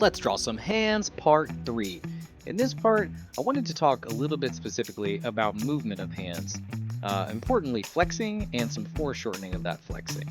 Let's draw some hands, part 3. In this part, I wanted to talk a little bit specifically about movement of hands. Importantly, flexing and some foreshortening of that flexing.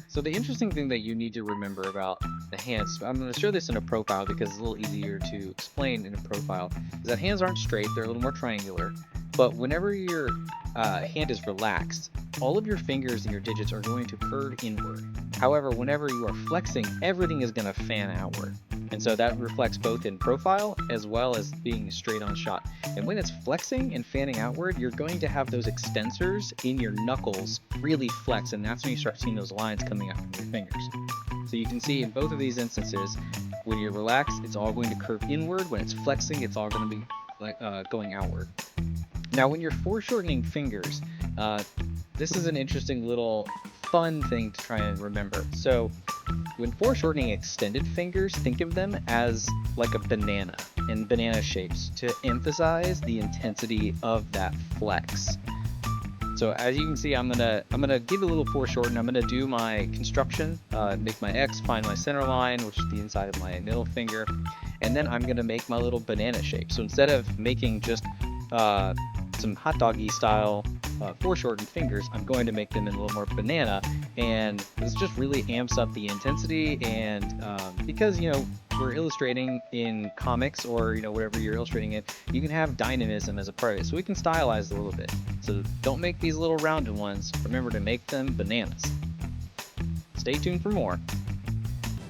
So the interesting thing that you need to remember about the hands, I'm going to show this in a profile because it's a little easier to explain in a profile, is that hands aren't straight, they're a little more triangular. But whenever your hand is relaxed, all of your fingers and your digits are going to curve inward. However, whenever you are flexing, everything is going to fan outward. And so that reflects both in profile as well as being straight on shot. And when it's flexing and fanning outward, you're going to have those extensors in your knuckles really flex, and that's when you start seeing those lines coming out from your fingers. So you can see in both of these instances, when you're relaxed, it's all going to curve inward. When it's flexing, it's all going to be going outward. Now, when you're foreshortening fingers, this is an interesting little fun thing to try and remember. So when foreshortening extended fingers, think of them as like a banana in banana shapes to emphasize the intensity of that flex. So as you can see, I'm gonna give a little foreshorten. I'm gonna do my construction, make my X, find my center line, which is the inside of my middle finger, and then I'm gonna make my little banana shape. So instead of making just some hot doggy style foreshortened fingers, I'm going to make them in a little more banana, and this just really amps up the intensity. And because we're illustrating in comics or whatever you're illustrating in, you can have dynamism as a part of it, so we can stylize it a little bit. So don't make these little rounded ones, remember to make them bananas. Stay tuned for more.